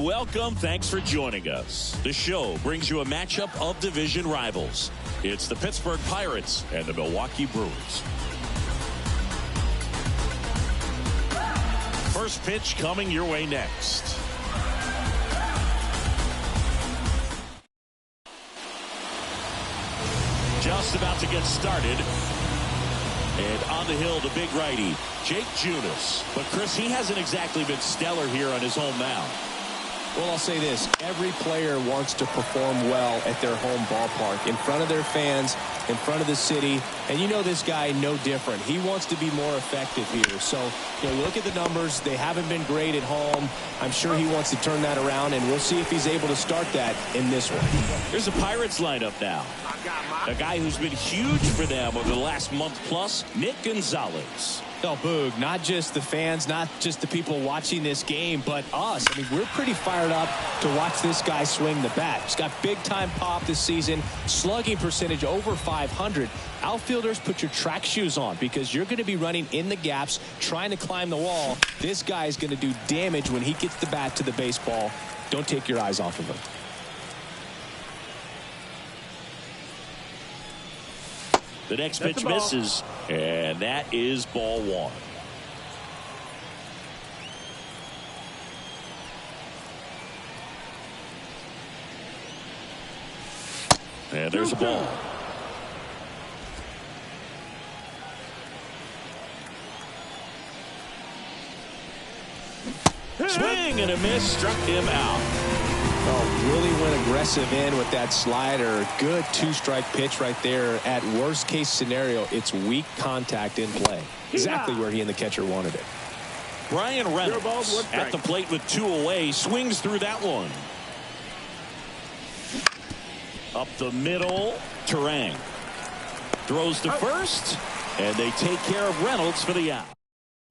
welcome. Thanks for joining us. The show brings you a matchup of division rivals. It's the Pittsburgh Pirates and the Milwaukee Brewers. First pitch coming your way next. Just about to get started. And on the hill, the big righty, Jake Junis. But, Chris, he hasn't exactly been stellar here on his home mound. Well, I'll say this. Every player wants to perform well at their home ballpark, in front of their fans, in front of the city. And you know this guy no different. He wants to be more effective here. So, you look at the numbers. They haven't been great at home. I'm sure he wants to turn that around, and we'll see if he's able to start that in this one. Here's the Pirates lineup now. A guy who's been huge for them over the last month plus, Nick Gonzalez. Oh, Boog, not just the fans, not just the people watching this game, but us. I mean, we're pretty fired up to watch this guy swing the bat. He's got big-time pop this season, slugging percentage over 500. Outfielders, put your track shoes on because you're going to be running in the gaps, trying to climb the wall. This guy is going to do damage when he gets the bat to the baseball. Don't take your eyes off of him. The next pitch misses, and that is ball one. And there's a ball. Swing and a miss, struck him out. Oh, really went aggressive in with that slider. Good two-strike pitch right there. At worst-case scenario, it's weak contact in play. Exactly where he and the catcher wanted it. Brian Reynolds at the plate with two away. Swings through that one. Up the middle, Terang. Throws to first, and they take care of Reynolds for the out.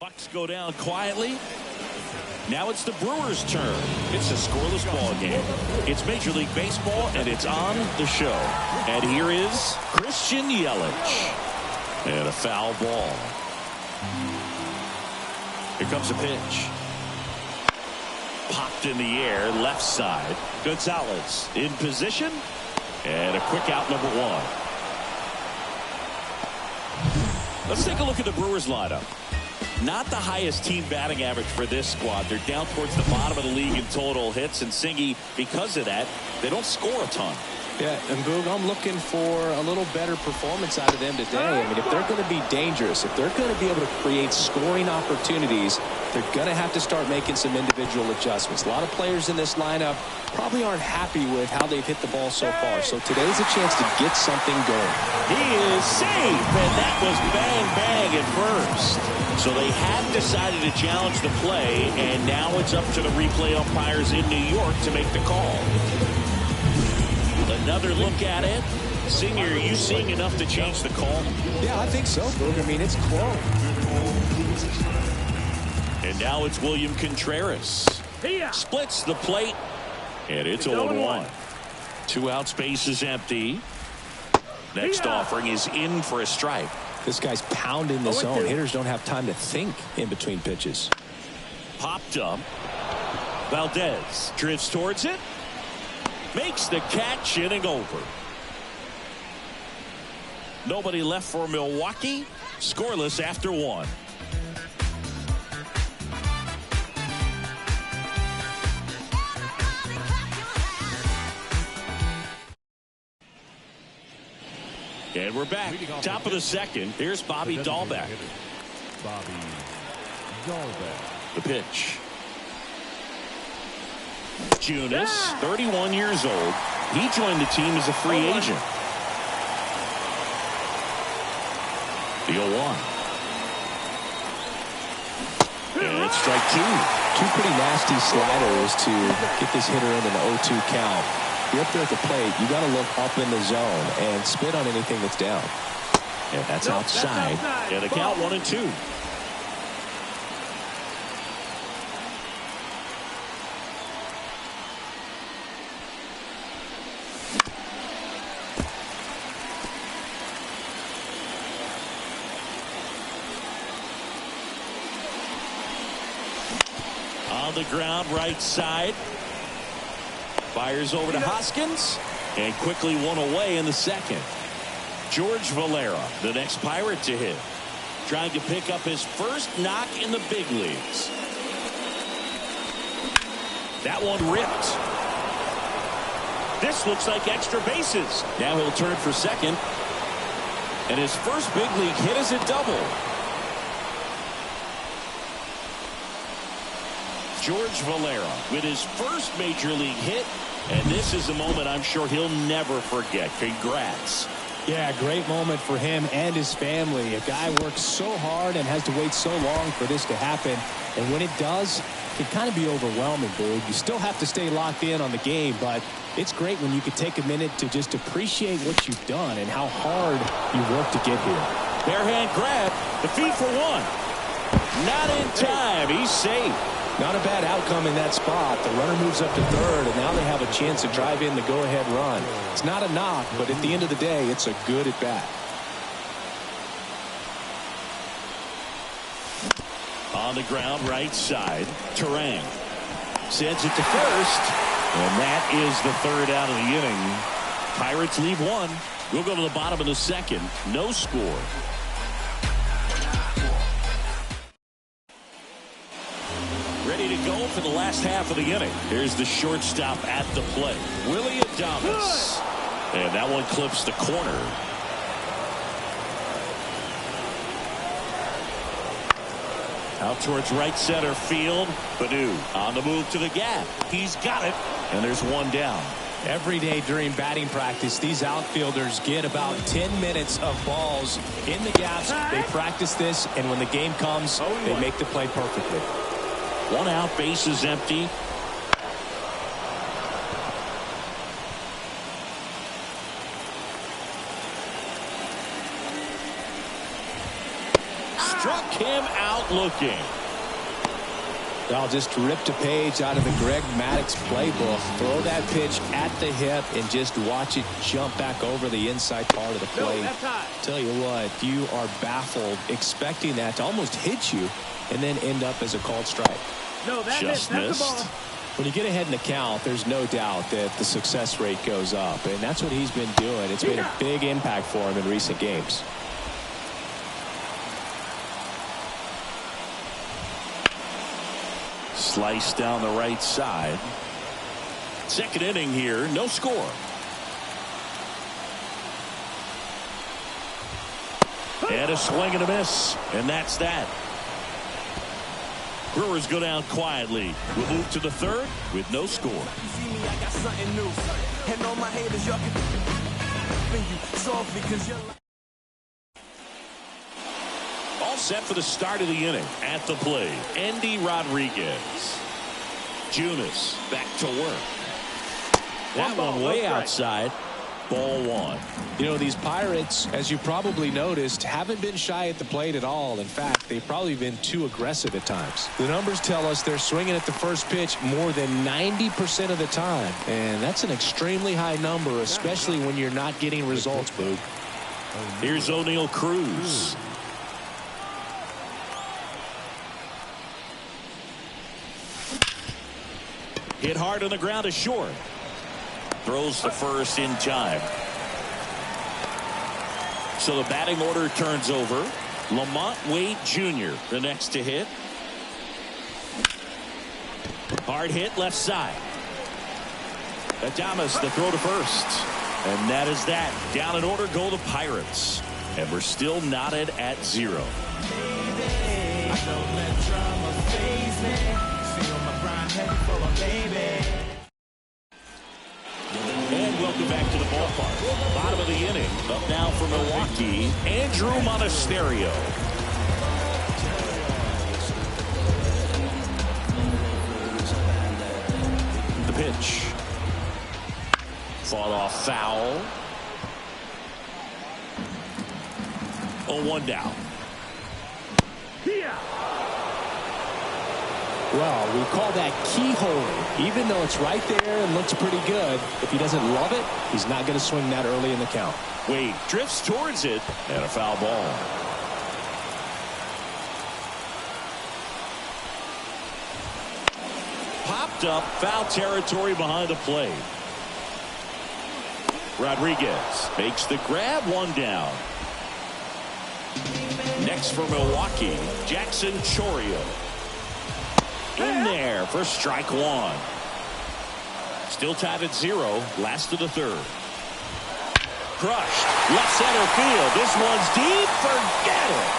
Bucks go down quietly. Now it's the Brewers' turn. It's a scoreless ball game. It's Major League Baseball, and it's on the show. And here is Christian Yelich. And a foul ball. Here comes a pitch. Popped in the air, left side. Gonzalez in position. And a quick out, number one. Let's take a look at the Brewers lineup. Not the highest team batting average for this squad. They're down towards the bottom of the league in total hits, and Singy, because of that, they don't score a ton. Yeah, and Boog, I'm looking for a little better performance out of them today. I mean, if they're going to be dangerous, if they're going to be able to create scoring opportunities, they're going to have to start making some individual adjustments. A lot of players in this lineup probably aren't happy with how they've hit the ball so far. So today's a chance to get something going. He is safe, and that was bang, bang at first. So they have decided to challenge the play, and now it's up to the replay umpires in New York to make the call. Another look at it. Singer, are you seeing enough to change the call? Yeah, I think so, Boog. I mean, it's close. And now it's William Contreras. Splits the plate, and it's 0-1. 2 out, space is empty. Next offering is in for a strike. This guy's pounding the zone. Hitters don't have time to think in between pitches. Popped up. Valdez drifts towards it. Makes the catch, inning over. Nobody left for Milwaukee. Scoreless after one. And we're back. Top of the second. Here's Bobby Dahlbeck. The pitch. Junis, 31 years old. He joined the team as a free agent. The 0-1. And it's strike two. Two pretty nasty sliders to get this hitter in an 0-2 count. You're up there at the plate. You got to look up in the zone and spit on anything that's down. And that's outside. And the count 1-2. On the ground, right side. Fires over to Hoskins. And quickly one away in the second. George Valera, the next Pirate to hit. Trying to pick up his first knock in the big leagues. That one ripped. This looks like extra bases. Now he'll turn for second. And his first big league hit is a double. George Valera with his first major league hit. And this is a moment I'm sure he'll never forget. Congrats. Yeah, great moment for him and his family. A guy works so hard and has to wait so long for this to happen. And when it does, it can kind of be overwhelming, dude. You still have to stay locked in on the game, but it's great when you can take a minute to just appreciate what you've done and how hard you worked to get here. Bare hand grab. The feed for one. Not in time. He's safe. Not a bad outcome in that spot. The runner moves up to third, and now they have a chance to drive in the go-ahead run. It's not a knock, but at the end of the day, it's a good at-bat. On the ground, right side. Turang sends it to first, and that is the third out of the inning. Pirates leave one. We'll go to the bottom of the second. No score. Ready to go for the last half of the inning. Here's the shortstop at the plate, Willie Adames. And that one clips the corner. Out towards right center field. Badu on the move to the gap. He's got it. And there's one down. Every day during batting practice, these outfielders get about 10 minutes of balls in the gaps. They practice this, and when the game comes, they make the play perfectly. One out, base is empty. Struck him out looking. I'll just ripped a page out of the Greg Maddux playbook. Throw that pitch at the hip and just watch it jump back over the inside part of the plate. Tell you what, you are baffled expecting that to almost hit you and then end up as a called strike. No, that just missed. When you get ahead in the count, there's no doubt that the success rate goes up, and that's what he's been doing. It's made a big impact for him in recent games. Slice down the right side. Second inning here, no score. And a swing and a miss, and that's that. Brewers go down quietly. We'll move to the third with no score. You see me, I got something new. And all my haters, y'all can you softly because you're all set for the start of the inning. At the plate, Andy Rodriguez. Junis back to work. That one way outside. Ball one. You know, these Pirates, as you probably noticed, haven't been shy at the plate at all. In fact, they've probably been too aggressive at times. The numbers tell us they're swinging at the first pitch more than 90% of the time. And that's an extremely high number, especially when you're not getting results, Boog. Here's O'Neal Cruz. Hit hard on the ground to short. Throws the first in time. So the batting order turns over. Lamont Wade Jr. the next to hit. Hard hit left side. Adames the throw to first. And that is that. Down in order go the Pirates. And we're still knotted at 0. And welcome back to the ballpark. Bottom of the inning. Up now for Milwaukee, Andrew Monasterio. The pitch. Fought off foul. 0-1 down. Well, we call that keyhole. Even though it's right there and looks pretty good, if he doesn't love it, he's not going to swing that early in the count. Wade drifts towards it, and a foul ball. Popped popped up. Foul territory behind the plate. Rodriguez makes the grab. One down. Next for Milwaukee, Jackson Chourio. In there for strike one. Still tied at 0. Last of the third. Crushed. Left center field. This one's deep. Forget it.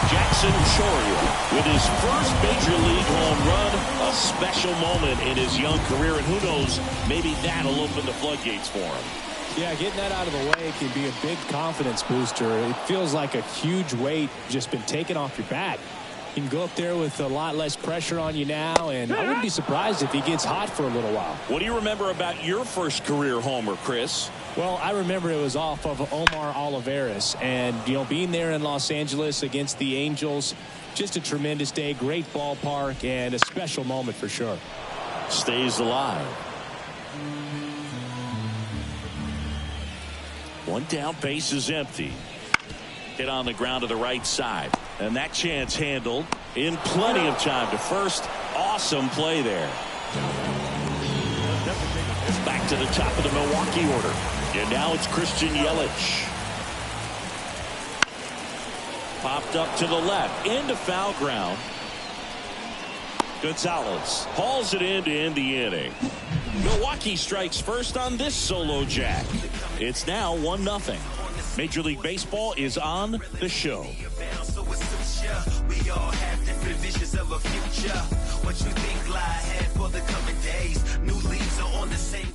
Jackson Chourio with his first major league home run. A special moment in his young career. And who knows, maybe that'll open the floodgates for him. Yeah, getting that out of the way can be a big confidence booster. It feels like a huge weight just been taken off your back. You can go up there with a lot less pressure on you now, and I wouldn't be surprised if he gets hot for a little while. What do you remember about your first career homer, Chris? Well, I remember it was off of Omar Olivares, and, you know, being there in Los Angeles against the Angels, just a tremendous day, great ballpark, and a special moment for sure. Stays alive. One down, base is empty. Hit on the ground to the right side. And that chance handled in plenty of time to first. Awesome play there. Back to the top of the Milwaukee order. And now it's Christian Yelich. Popped up to the left. Into foul ground. Gonzalez hauls it in to end the inning. Milwaukee strikes first on this solo jack. It's now 1-0. Major League Baseball is on the show. We all have different visions of a future. What you think lie ahead for the coming days? New leaves are on the same.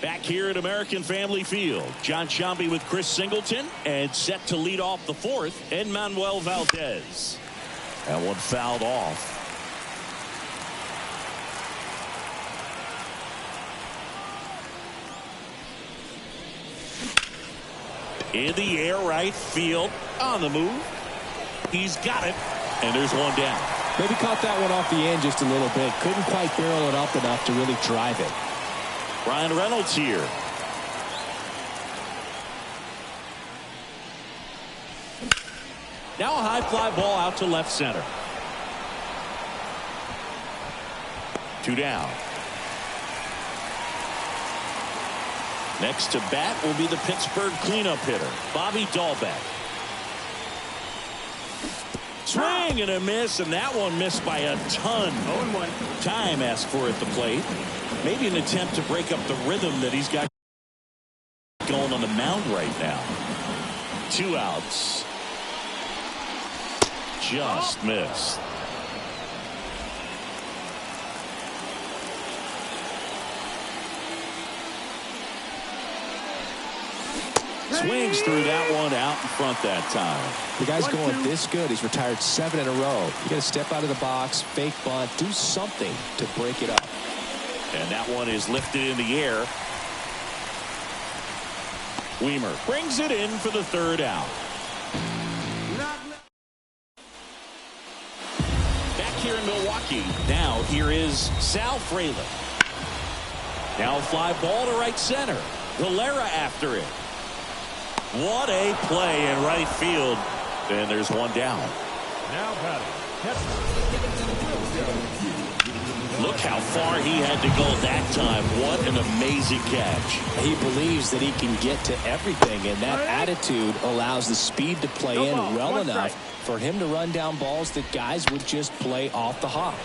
Back here at American Family Field, John Sciambi with Chris Singleton, and set to lead off the fourth, Enmanuel Valdez. That one fouled off. In the air, right field, on the move. He's got it, and there's one down. Maybe caught that one off the end just a little bit. Couldn't quite barrel it up enough to really drive it. Ryan Reynolds here. Now a high fly ball out to left center. 2 down. Next to bat will be the Pittsburgh cleanup hitter, Bobby Dahlbeck. Swing and a miss, and that one missed by a ton. 0-1. Time asked for at the plate. Maybe an attempt to break up the rhythm that he's got going on the mound right now. 2 outs. Just missed. Swings through that one out in front that time. The guy's going this good. He's retired 7 in a row. You got to step out of the box, fake bunt, do something to break it up. And that one is lifted in the air. Weimer brings it in for the 3rd out. Back here in Milwaukee, now here is Sal Frelick. Now a fly ball to right center. Valera after it. What a play in right field. And there's one down. Now batting. Look how far he had to go that time. What an amazing catch. He believes that he can get to everything, and that attitude allows the speed to play in well enough for him to run down balls that guys would just play off the hop.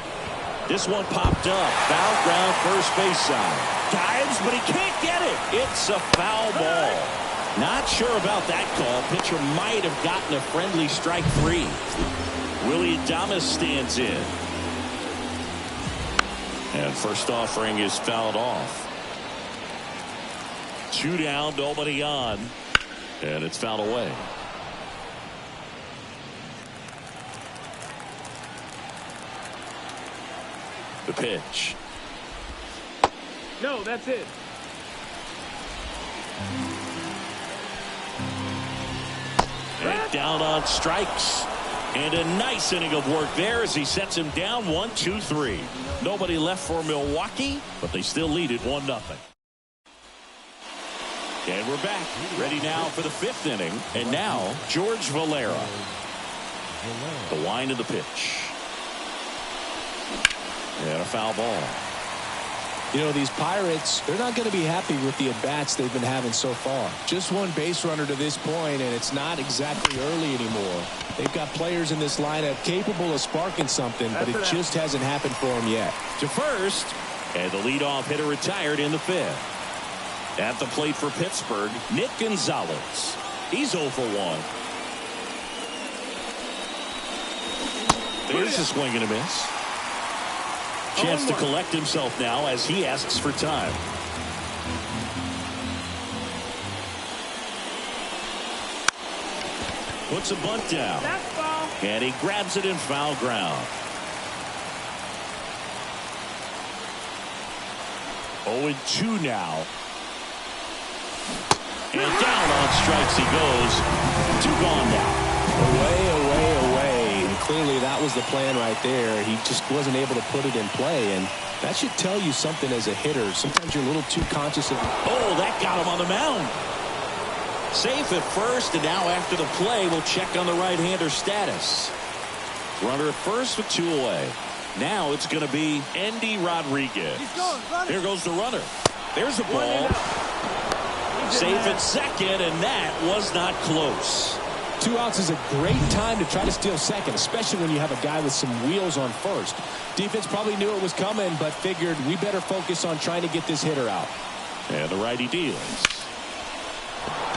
This one popped up. Foul ground, first base side. Dives, but he can't get it. It's a foul ball. Not sure about that call. Pitcher might have gotten a friendly strike 3. Willie Adames stands in. And first offering is fouled off. 2 down, nobody on. And it's fouled away. The pitch. No, that's it. And down on strikes. And a nice inning of work there as he sets him down 1-2-3. Nobody left for Milwaukee, but they still lead it 1-0. And we're back. Ready now for the 5th inning. And now, George Valera. The wind of the pitch. And a foul ball. You know, these Pirates, they're not going to be happy with the at-bats they've been having so far. Just one base runner to this point, and it's not exactly early anymore. They've got players in this lineup capable of sparking something, but it just hasn't happened for them yet. To first, and the leadoff hitter retired in the 5th. At the plate for Pittsburgh, Nick Gonzalez. He's 0 for 1. There's a swing and a miss. Chance to collect himself now as he asks for time. Puts a bunt down. And he grabs it in foul ground. 0-2 now. And down on strikes he goes. 2 gone now. Away, away, away. And clearly that was the plan right there. He just wasn't able to put it in play. And that should tell you something as a hitter. Sometimes you're a little too conscious of. Oh, that got him on the mound. Safe at first, and now after the play, we'll check on the right-hander status. Runner at first with 2 away. Now it's going to be Endy Rodriguez. Here goes the runner. There's the ball. Safe at second, and that was not close. 2 outs is a great time to try to steal second, especially when you have a guy with some wheels on first. Defense probably knew it was coming, but figured we better focus on trying to get this hitter out. And the righty deals.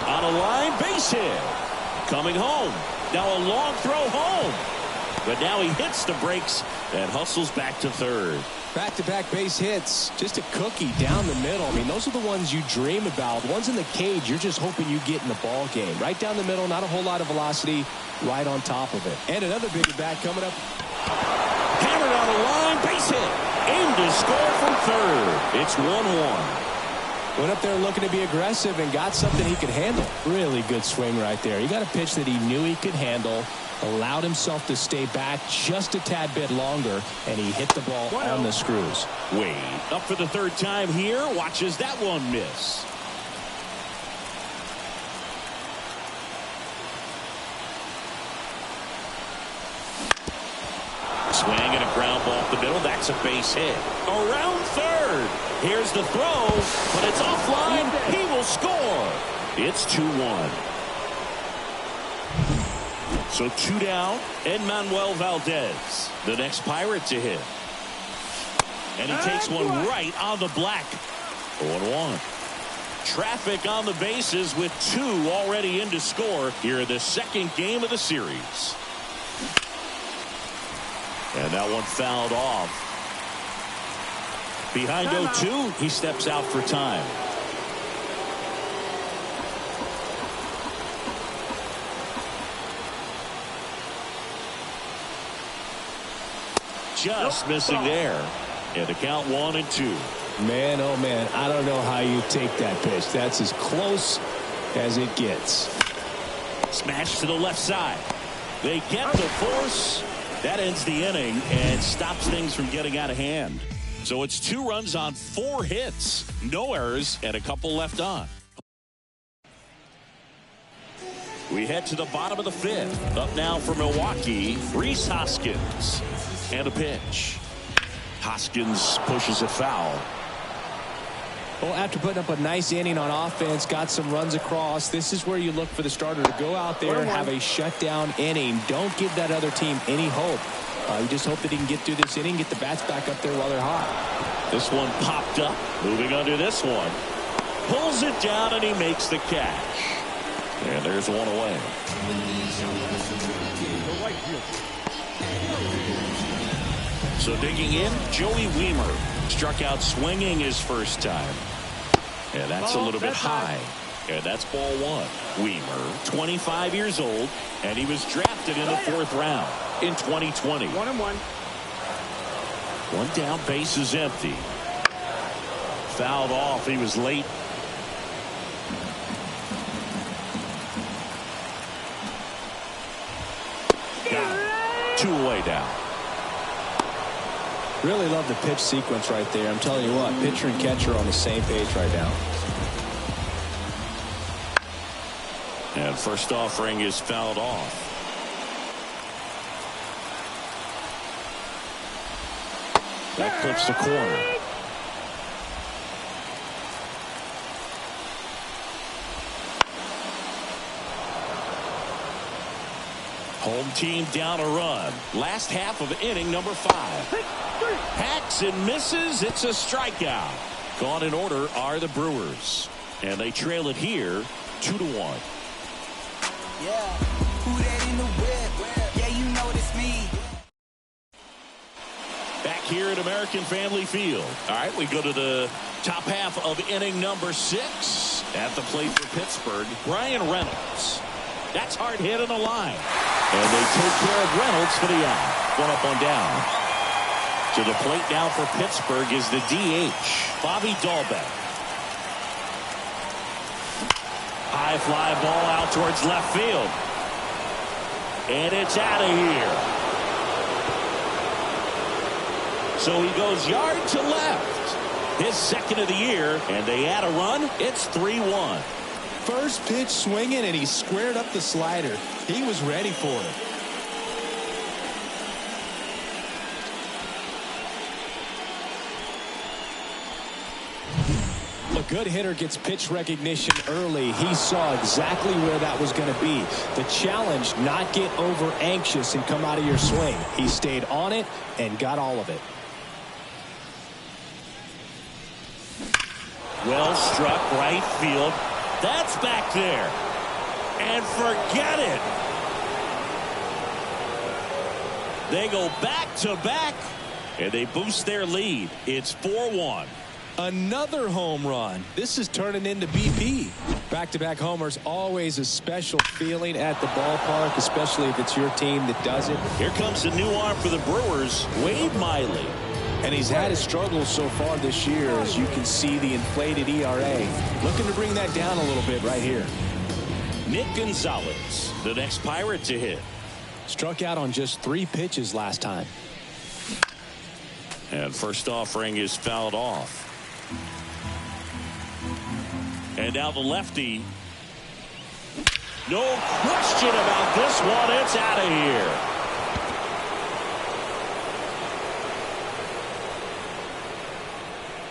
On a line, base hit. Coming home. Now a long throw home. But now he hits the brakes and hustles back to third. Back-to-back base hits. Just a cookie down the middle. I mean, those are the ones you dream about. The ones in the cage, you're just hoping you get in the ball game. Right down the middle, not a whole lot of velocity, right on top of it. And another big bat coming up. Hammered on the line, base hit. Aimed to score from third. It's 1-1. Went up there looking to be aggressive and got something he could handle. Really good swing right there. He got a pitch that he knew he could handle, allowed himself to stay back just a tad bit longer, and he hit the ball on the screws. Wade up for the 3rd time here. Watches that one miss. Swing and a ground ball up the middle. That's a base hit. Around third. Here's the throw, but it's offline. He will score. It's 2-1. So 2 down, and Manuel Valdez, the next Pirate to hit. And he takes one right on the black. 0-1. Traffic on the bases with 2 already in to score here in the 2nd game of the series. And that one fouled off. Behind 0-2, he steps out for time. Just missing there. And the count 1-2. Man, oh man, I don't know how you take that pitch. That's as close as it gets. Smash to the left side. They get the force. That ends the inning and stops things from getting out of hand. So it's 2 runs on 4 hits, no errors, and a couple left on. We head to the bottom of the 5th. Up now for Milwaukee, Rhys Hoskins. And a pitch. Hoskins pushes it foul. Well, after putting up a nice inning on offense, got some runs across, this is where you look for the starter to go out there and have a shutdown inning. Don't give that other team any hope. You just hope that he can get through this inning, get the bats back up there while they're hot. This one popped up. Moving under this one. Pulls it down and he makes the catch. And there's one away. So digging in, Joey Wiemer struck out swinging his first time. And that's a little bit high. And that's ball 1. Wiemer, 25 years old, and he was drafted in the 4th round in 2020. 1-1. 1 down, base is empty. Fouled off. He was late. Got it. 2 away now. Really love the pitch sequence right there. I'm telling you what, pitcher and catcher are on the same page right now. And first offering is fouled off. That clips the corner. Home team down a run. Last half of inning number 5. Hacks and misses. It's a strikeout. Gone in order are the Brewers. And they trail it here 2-1. Yeah, who that in the whip? Yeah, you know it's me. Back here at American Family Field. All right, we go to the top half of inning number 6. At the plate for Pittsburgh, Brian Reynolds. That's hard hit in the line. And they take care of Reynolds for the out. 1 up, 1 down. To the plate now for Pittsburgh is the DH, Bobby Dahlbeck. High fly ball out towards left field. And it's out of here. So he goes yard to left. His second of the year, and they add a run. It's 3-1. First pitch swinging, and he squared up the slider. He was ready for it. A good hitter gets pitch recognition early. He saw exactly where that was going to be. The challenge, not get over anxious and come out of your swing. He stayed on it and got all of it. Well struck right field. That's back there. And forget it. They go back to back. And they boost their lead. It's 4-1. Another home run. This is turning into BP. Back-to-back homers, always a special feeling at the ballpark, especially if it's your team that does it. Here comes a new arm for the Brewers, Wade Miley. And he's had his struggles so far this year, as you can see the inflated ERA. Looking to bring that down a little bit right here. Nick Gonzalez, the next Pirate to hit. Struck out on just 3 pitches last time. And first offering is fouled off. And now the lefty. No question about this one. It's out of here.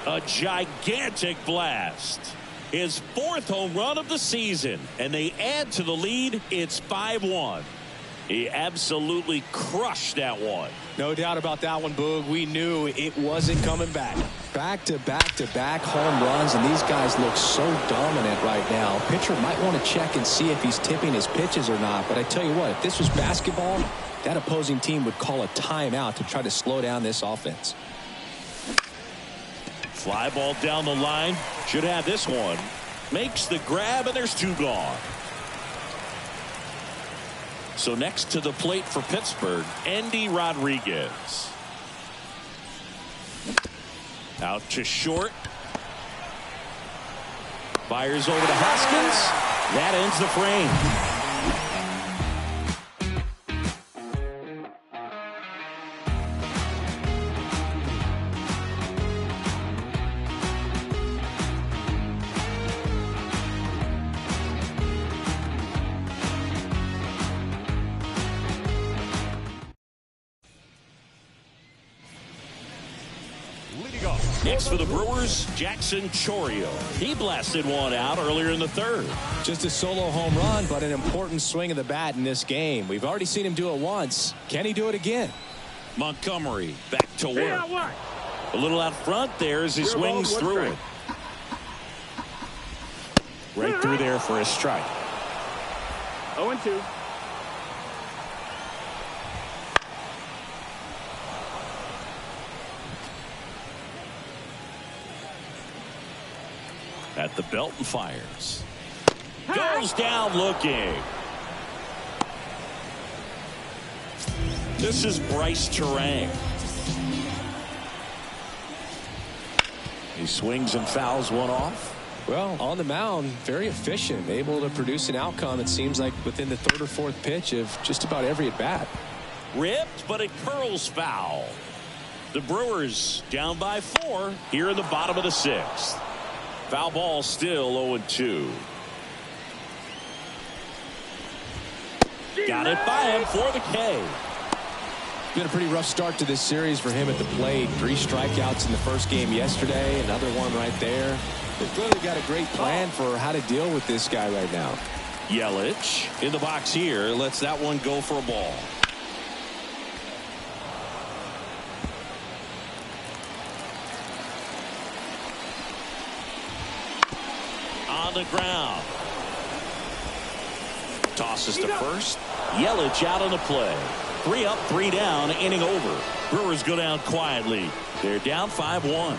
A gigantic blast. His 4th home run of the season. And they add to the lead. It's 5-1. He absolutely crushed that one. No doubt about that one, Boog. We knew it wasn't coming back. Back-to-back-to-back home runs, and these guys look so dominant right now. Pitcher might want to check and see if he's tipping his pitches or not. But I tell you what, if this was basketball, that opposing team would call a timeout to try to slow down this offense. Fly ball down the line. Should have this one. Makes the grab, and there's 2 gone. So next to the plate for Pittsburgh, Andy Rodriguez. Out to short. Fires over to Hoskins. That ends the frame. Next for the Brewers, Jackson Chourio. He blasted one out earlier in the 3rd. Just a solo home run, but an important swing of the bat in this game. We've already seen him do it once. Can he do it again? Montgomery back to work. A little out front there as he swings through it. Right through there for a strike. 0-2. At the belt and fires. Goes down looking. This is Bryce Terang. He swings and fouls one off. Well, on the mound, very efficient, able to produce an outcome, it seems like, within the 3rd or 4th pitch of just about every at-bat. Ripped, but it curls foul. The Brewers down by 4 here in the bottom of the 6th. Foul ball still 0-2. Got it by him for the K. Been a pretty rough start to this series for him at the plate. 3 strikeouts in the first game yesterday. Another one right there. They've clearly got a great plan for how to deal with this guy right now. Yelich in the box here. Lets that one go for a ball. On the ground. Tosses to first. Yelich out on the play. 3 up, 3 down, inning over. Brewers go down quietly. They're down 5-1.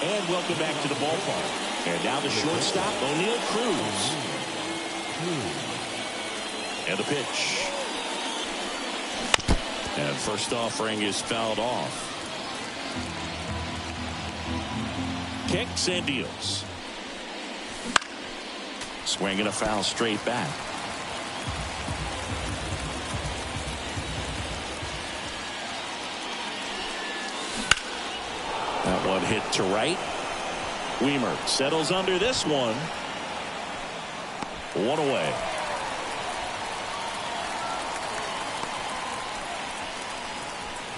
And welcome back to the ballpark. And now the shortstop, O'Neal Cruz. And the pitch. And first offering is fouled off. Kicks and deals. Swinging a foul straight back. That one hit to right. Weimer settles under this one. 1 away.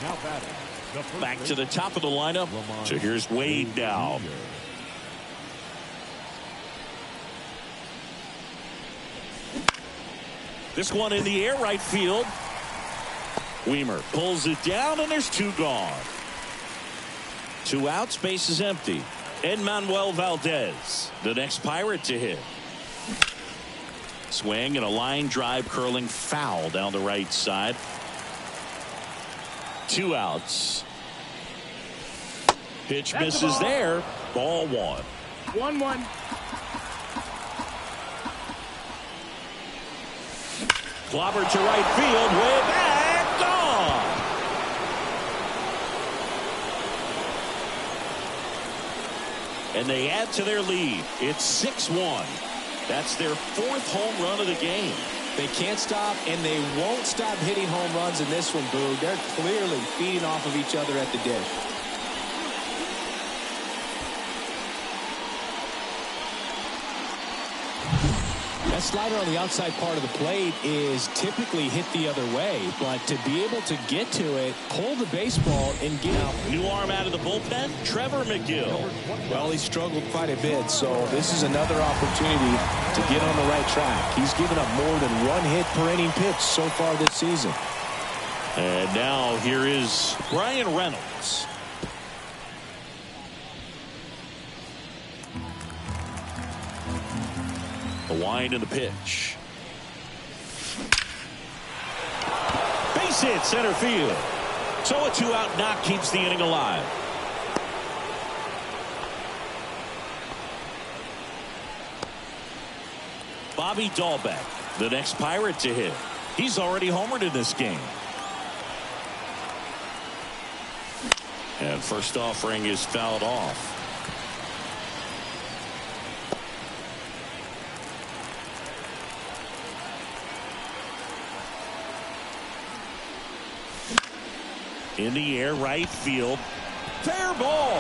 Now batting. Back to the top of the lineup. So here's Wade now. This one in the air, right field. Weimer pulls it down, and there's 2 gone. 2 outs, base is empty. Manuel Valdez, the next Pirate to hit. Swing and a line drive curling foul down the right side. 2 outs. Pitch misses there. Ball 1. 1-1. Clobber to right field, way back, gone. And they add to their lead. It's 6-1. That's their 4th home run of the game. They can't stop, and they won't stop hitting home runs in this one, Boo. They're clearly feeding off of each other at the dish. That slider on the outside part of the plate is typically hit the other way, but to be able to get to it, pull the baseball, and get out. New arm out of the bullpen, Trevor McGill. Well, he struggled quite a bit, so this is another opportunity to get on the right track. He's given up more than 1 hit per inning pitch so far this season. And now here is Brian Reynolds. The wind and the pitch. Base hit center field. So a 2-out knock keeps the inning alive. Bobby Dahlbeck, the next Pirate to hit. He's already homered in this game. And first offering is fouled off. In the air, right field. Fair ball.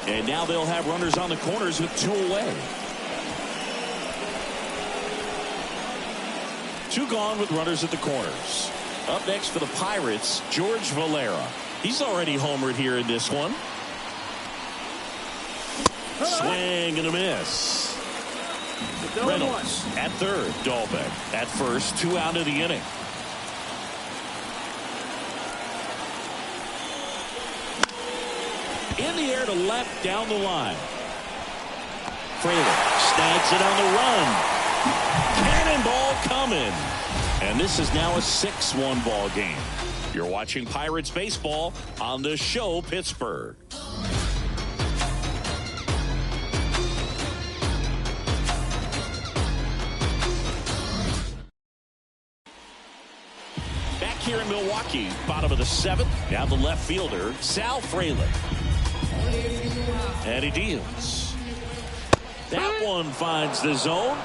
And now they'll have runners on the corners with 2 away. 2 gone with runners at the corners. Up next for the Pirates, George Valera. He's already homered here in this one. Swing and a miss. Reynolds at third. Dahlbeck at first. 2 out of the inning. In the air to left down the line. Fraley snags it on the run. Cannonball coming. And this is now a 6-1 ball game. You're watching Pirates baseball on the show Pittsburgh. Back here in Milwaukee, bottom of the 7th. Now the left fielder, Sal Fraley. And he deals. That one finds the zone.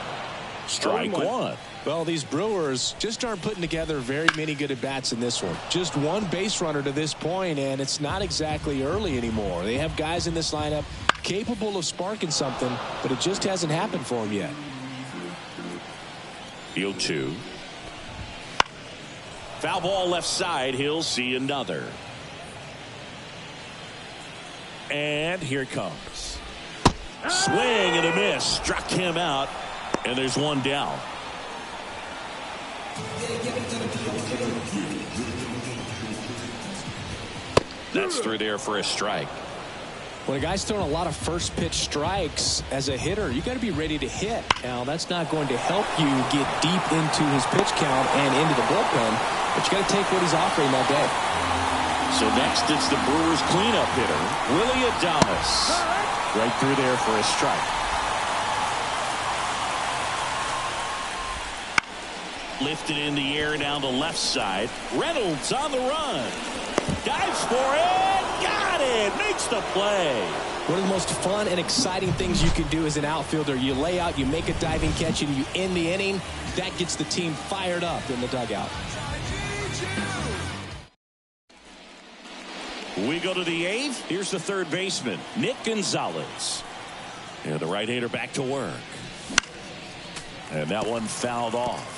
Strike 1. Well, these Brewers just aren't putting together very many good at-bats in this one. Just 1 base runner to this point, and it's not exactly early anymore. They have guys in this lineup capable of sparking something, but it just hasn't happened for him yet. 0-2. Foul ball left side. He'll see another. And here it comes. Swing and a miss. Struck him out. And there's one down. That's through there for a strike. When a guy's throwing a lot of first pitch strikes as a hitter, you got to be ready to hit. Now, that's not going to help you get deep into his pitch count and into the bullpen, but you got to take what he's offering that day. So next it's the Brewers cleanup hitter, Willie Adames. Right through there for a strike. Lifted in the air down the left side. Reynolds on the run. Dives for it. Got it. Makes the play. One of the most fun and exciting things you can do as an outfielder, you lay out, you make a diving catch, and you end the inning. That gets the team fired up in the dugout. We go to the 8th. Here's the third baseman, Nick Gonzalez. And the right-hander back to work. And that one fouled off.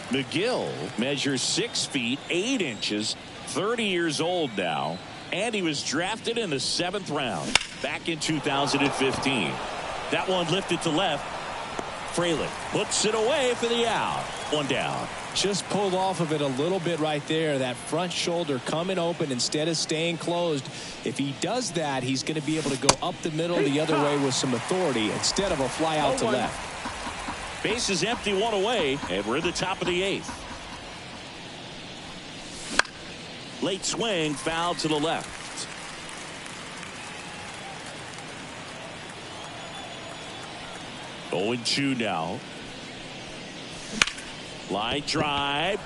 McGill measures 6 feet 8 inches, 30 years old now, and he was drafted in the 7th round back in 2015. That one lifted to left. Fraley puts it away for the out. One down. Just pulled off of it a little bit right there. That front shoulder coming open instead of staying closed. If he does that, he's going to be able to go up the middle the other way with some authority instead of a fly out to left. Base is empty, one away, and we're at the top of the 8th. Late swing, foul to the left. Oh, 0-2 now. Line drive.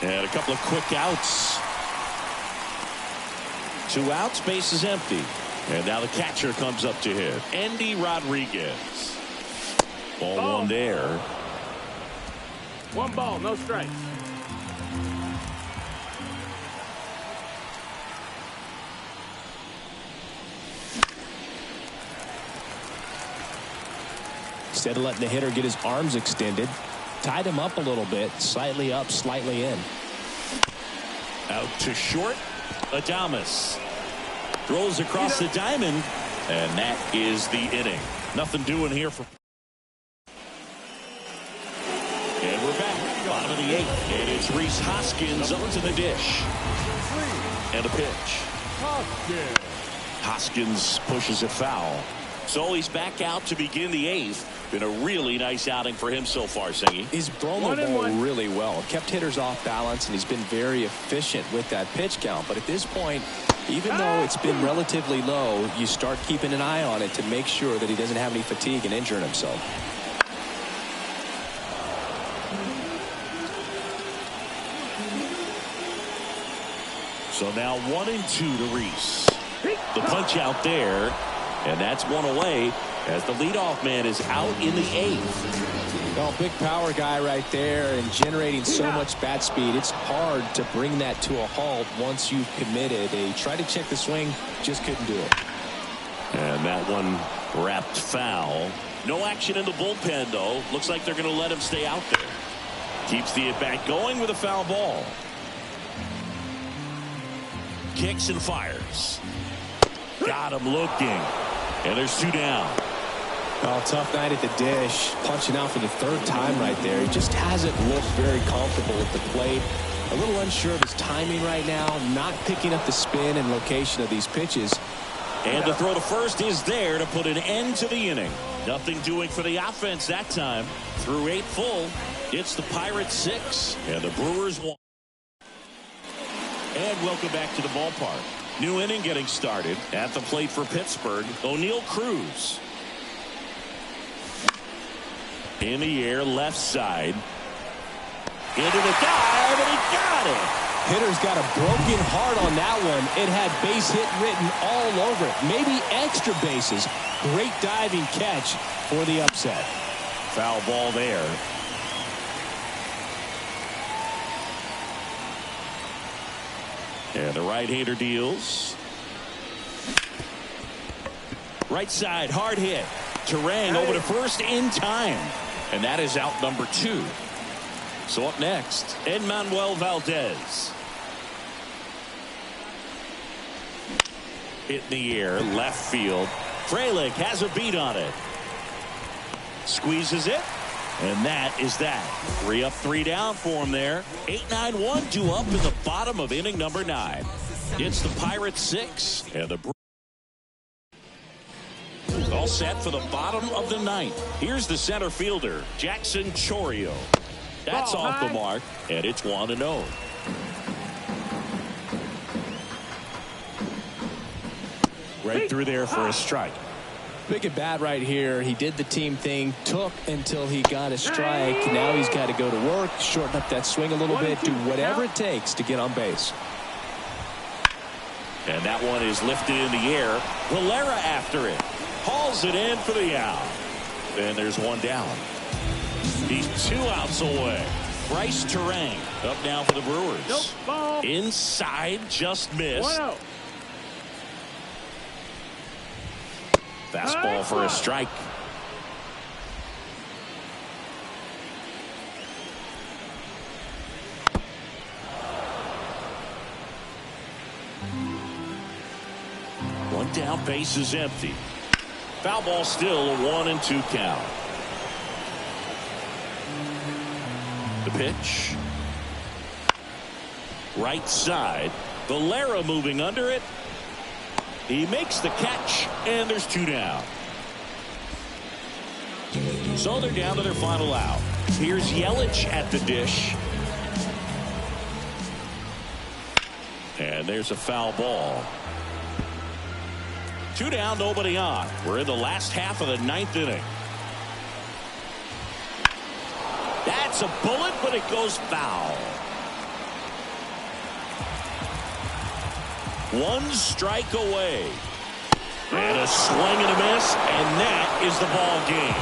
And a couple of quick outs. 2 outs, base is empty. And now the catcher comes up to hit. Andy Rodriguez. Ball 1 there. 1 ball, no strikes. Instead of letting the hitter get his arms extended, tied him up a little bit, slightly up, slightly in. Out to short. Adames throws across the diamond, and that is the inning. Nothing doing here for. And we're back. Bottom of the 8th. And it's Rhys Hoskins up to the dish. And a pitch. Hoskins pushes it foul. So he's back out to begin the 8th. Been a really nice outing for him so far, Singy. He's thrown the ball really well. Kept hitters off balance, and he's been very efficient with that pitch count. But at this point, even though it's been relatively low, you start keeping an eye on it to make sure that he doesn't have any fatigue and injuring himself. So now 1-2 to Rhys. The punch out there, and that's one away as the leadoff man is out in the 8th. Well, big power guy right there and generating so much bat speed. It's hard to bring that to a halt once you've committed. They tried to check the swing, just couldn't do it. And that one wrapped foul. No action in the bullpen, though. Looks like they're going to let him stay out there. Keeps the at-bat going with a foul ball. Kicks and fires. Got him looking. And there's 2 down. Well, tough night at the dish. Punching out for the 3rd time right there. He just hasn't looked very comfortable at the plate. A little unsure of his timing right now. Not picking up the spin and location of these pitches. And the throw to first is there to put an end to the inning. Nothing doing for the offense that time. Through 8 full. It's the Pirates 6 and the Brewers 1. And welcome back to the ballpark. New inning getting started. At the plate for Pittsburgh, O'Neal Cruz. In the air, left side. Into the dive, and he got it. Hitter's got a broken heart on that one. It had base hit written all over it. Maybe extra bases. Great diving catch for the upset. Foul ball there. And the right-hander deals. Right side, hard hit. Turang over to first in time. And that is out number 2. So up next, Manuel Valdez. Hit in the air, left field. Frelick has a beat on it. Squeezes it. And that is that. 3 up, 3 down for him there. 8-9-1, 2 up in the bottom of inning number 9. It's the Pirates 6 and the all set for the bottom of the 9th. Here's the center fielder, Jackson Chourio. That's off the mark, and it's 1-0. Right through there for a strike. Big at bat right here. He did the team thing, took until he got a strike. Now he's got to go to work, shorten up that swing a little bit, do whatever it takes to get on base. And that one is lifted in the air. Valera after it. Hauls it in for the out. And there's 1 down. He's 2 outs away. Bryce Turang up now for the Brewers. Inside, just missed. Fastball for a strike. One down, base is empty. Foul ball still, a 1-2 count. The pitch. Right side. Valera moving under it. He makes the catch, and there's 2 down. So they're down to their final out. Here's Yelich at the dish. And there's a foul ball. 2 down, nobody on. We're in the last half of the 9th inning. That's a bullet, but it goes foul. 1 strike away. And a swing and a miss, and that is the ball game.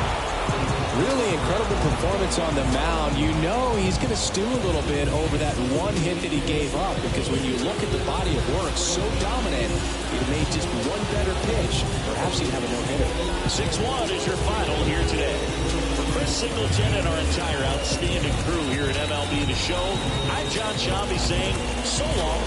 Really incredible performance on the mound. You know he's going to stew a little bit over that 1 hit that he gave up, because when you look at the body of work, so dominant, he made just 1 better pitch. Perhaps he'd have a no-hitter. 6-1 is your final here today. For Chris Singleton and our entire outstanding crew here at MLB The Show, I'm John Shambi saying so long